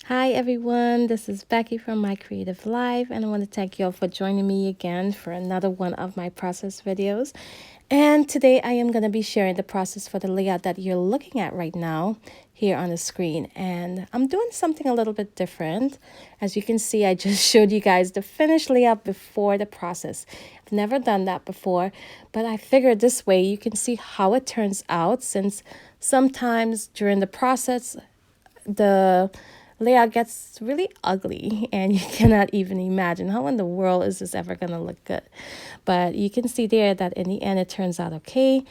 Hi everyone, this is Becky from My Creative Life, and I want to thank you all for joining me again for another one of my process videos. And today I am going to be sharing the process for the layout that you're looking at right now here on the screen. And I'm doing something a little bit different. As you can see, I just showed you guys the finished layout before the process. I've never done that before, but I figured this way you can see how it turns out, since sometimes during the process the layout gets really ugly and you cannot even imagine how in the world is this ever going to look good. But you can see there that in the end it turns out okay.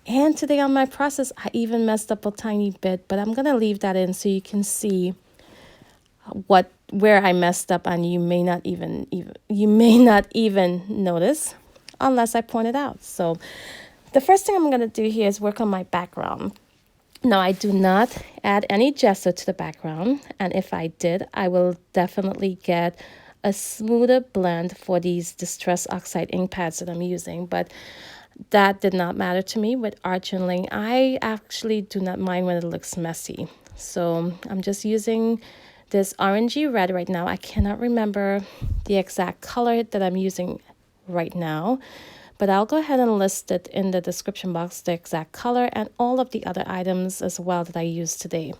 And today on my process I even messed up a tiny bit, but I'm going to leave that in so you can see where I messed up, and you may not even notice unless I point it out. So the first thing I'm going to do here is work on my background. Now, I do not add any gesso to the background, and if I did, I will definitely get a smoother blend for these Distress Oxide ink pads that I'm using, but that did not matter to me with art journaling. I actually do not mind when it looks messy. So I'm just using this orangey red right now. I cannot remember the exact color that I'm using right now, but I'll go ahead and list it in the description box, the exact color and all of the other items as well that I used today.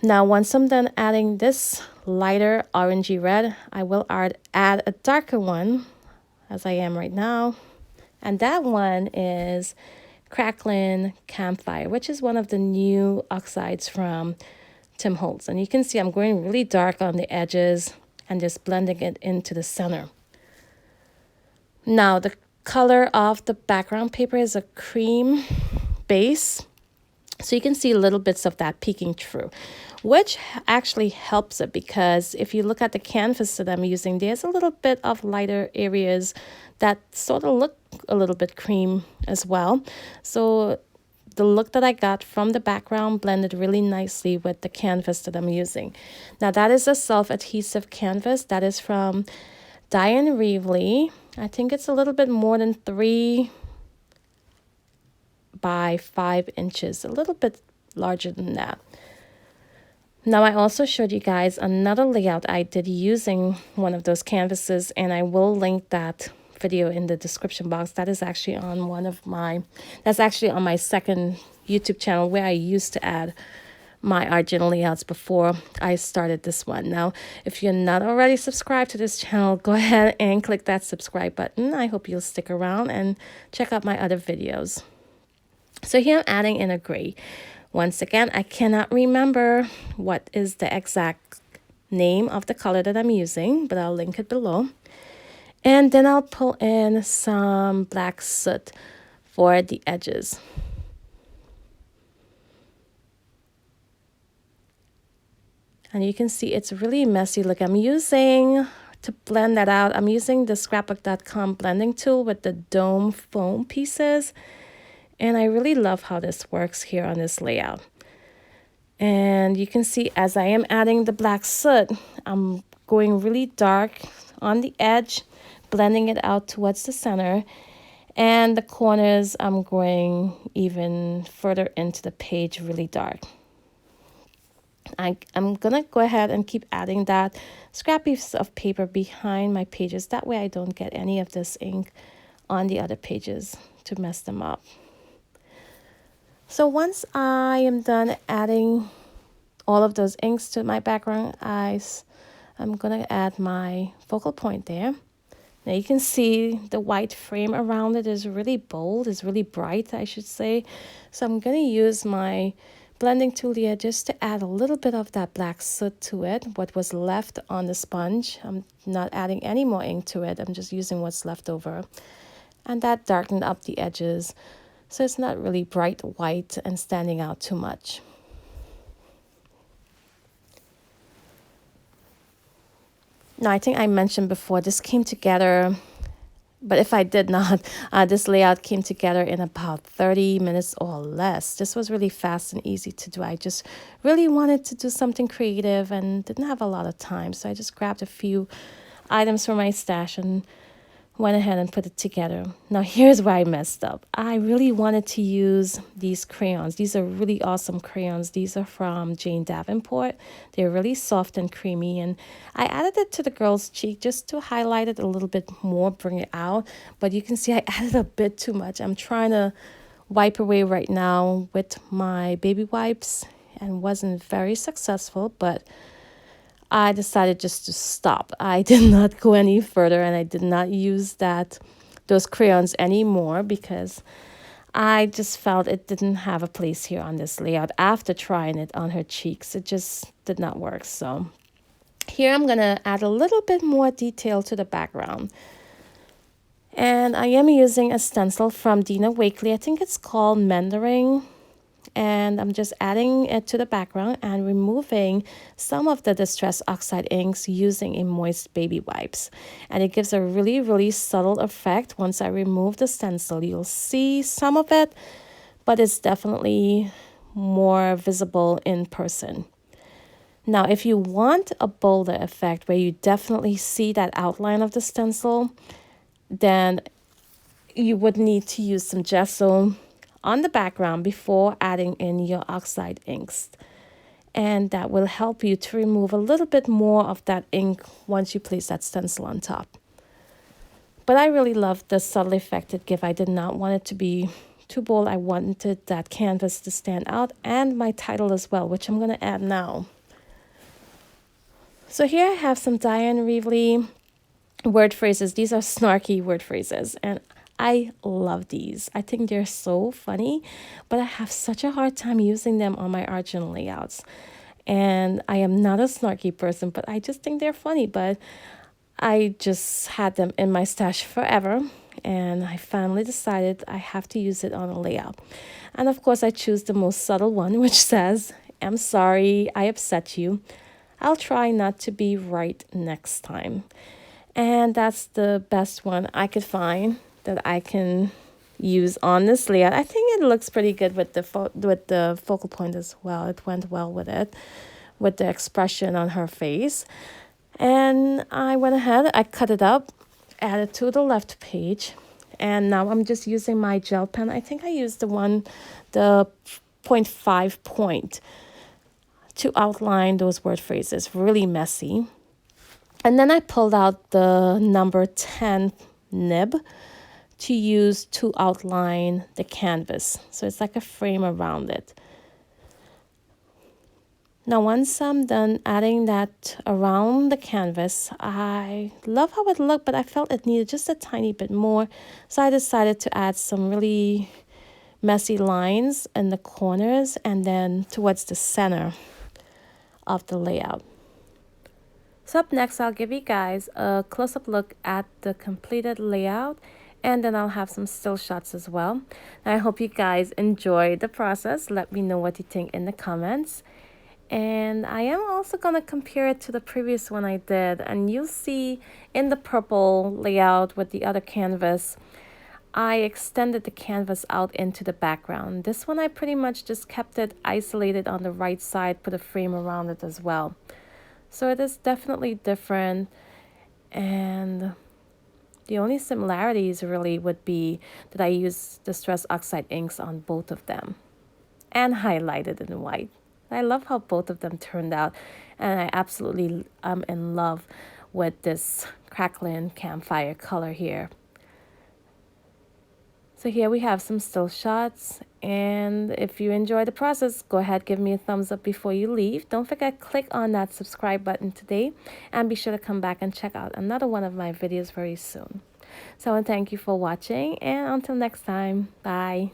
Now, once I'm done adding this lighter orangey red, I will add a darker one, as I am right now. And that one is Crackling Campfire, which is one of the new oxides from Tim Holtz. And you can see I'm going really dark on the edges and just blending it into the center. Now, the color of the background paper is a cream base, so you can see little bits of that peeking through, which actually helps it, because if you look at the canvas that I'm using, there's a little bit of lighter areas that sort of look a little bit cream as well. So the look that I got from the background blended really nicely with the canvas that I'm using. Now, that is a self-adhesive canvas that is from Diane Reevely. I think it's a little bit more than 3 by 5 inches, a little bit larger than that. Now, I also showed you guys another layout I did using one of those canvases, and I will link that video in the description box. That is actually on that's actually on my second YouTube channel, where I used to add my art journal layouts before I started this one. Now, if you're not already subscribed to this channel, go ahead and click that subscribe button. I hope you'll stick around and check out my other videos. So here I'm adding in a gray. Once again, I cannot remember what is the exact name of the color that I'm using, but I'll link it below. And then I'll pull in some black soot for the edges. And you can see it's really messy. Look, I'm using, to blend that out, I'm using the scrapbook.com blending tool with the dome foam pieces. And I really love how this works here on this layout. And you can see as I am adding the black soot, I'm going really dark on the edge, blending it out towards the center. And the corners, I'm going even further into the page, really dark. I'm gonna go ahead and keep adding that scrap piece of paper behind my pages. That way I don't get any of this ink on the other pages to mess them up. So once I am done adding all of those inks to my background, I'm gonna add my focal point there. Now you can see the white frame around it is really bold, is really bright, I should say. So I'm gonna use my blending tool here just to add a little bit of that black soot to it, what was left on the sponge. I'm not adding any more ink to it. I'm just using what's left over. And that darkened up the edges, so it's not really bright white and standing out too much. Now, I think I mentioned before, this came together, but if I did not, this layout came together in about 30 minutes or less. This was really fast and easy to do. I just really wanted to do something creative and didn't have a lot of time. So I just grabbed a few items from my stash and went ahead and put it together. Now here's where I messed up. I really wanted to use these crayons. These are really awesome crayons. These are from Jane Davenport. They're really soft and creamy, and I added it to the girl's cheek just to highlight it a little bit more, bring it out. But you can see I added a bit too much. I'm trying to wipe away right now with my baby wipes and wasn't very successful, but I decided just to stop. I did not go any further, and I did not use those crayons anymore because I just felt it didn't have a place here on this layout. After trying it on her cheeks, it just did not work. So here I'm going to add a little bit more detail to the background. And I am using a stencil from Dina Wakley. I think it's called Mentoring. And I'm just adding it to the background and removing some of the Distress Oxide inks using a moist baby wipes. And it gives a really, really subtle effect. Once I remove the stencil, you'll see some of it, but it's definitely more visible in person. Now, if you want a bolder effect where you definitely see that outline of the stencil, then you would need to use some gesso on the background before adding in your oxide inks, and that will help you to remove a little bit more of that ink once you place that stencil on top. But I really love the subtle effect it gives. I did not want it to be too bold. I wanted that canvas to stand out, and my title as well, which I'm going to add now. So here I have some Diane Reevely word phrases. These are snarky word phrases, and I love these. I think they're so funny, but I have such a hard time using them on my art journal layouts. And I am not a snarky person, but I just think they're funny. But I just had them in my stash forever, and I finally decided I have to use it on a layout. And of course, I choose the most subtle one, which says, "I'm sorry I upset you. I'll try not to be right next time." And that's the best one I could find that I can use on this layout. I think it looks pretty good with the focal point as well. It went well with it, with the expression on her face. And I went ahead, I cut it up, added to the left page, and now I'm just using my gel pen. I think I used the 0.5 point to outline those word phrases, really messy. And then I pulled out the number 10 nib to use to outline the canvas. So it's like a frame around it. Now, once I'm done adding that around the canvas, I love how it looked, but I felt it needed just a tiny bit more. So I decided to add some really messy lines in the corners and then towards the center of the layout. So up next, I'll give you guys a close-up look at the completed layout, and then I'll have some still shots as well. I hope you guys enjoyed the process. Let me know what you think in the comments. And I am also going to compare it to the previous one I did, and you'll see in the purple layout with the other canvas, I extended the canvas out into the background. This one I pretty much just kept it isolated on the right side, put a frame around it as well. So it is definitely different, and the only similarities really would be that I used Distress Oxide inks on both of them and highlighted in white. I love how both of them turned out, and I absolutely am in love with this crackling campfire color here. So here we have some still shots, and if you enjoy the process, go ahead, give me a thumbs up before you leave. Don't forget, click on that subscribe button today, and be sure to come back and check out another one of my videos very soon. So I want to thank you for watching, and until next time, bye.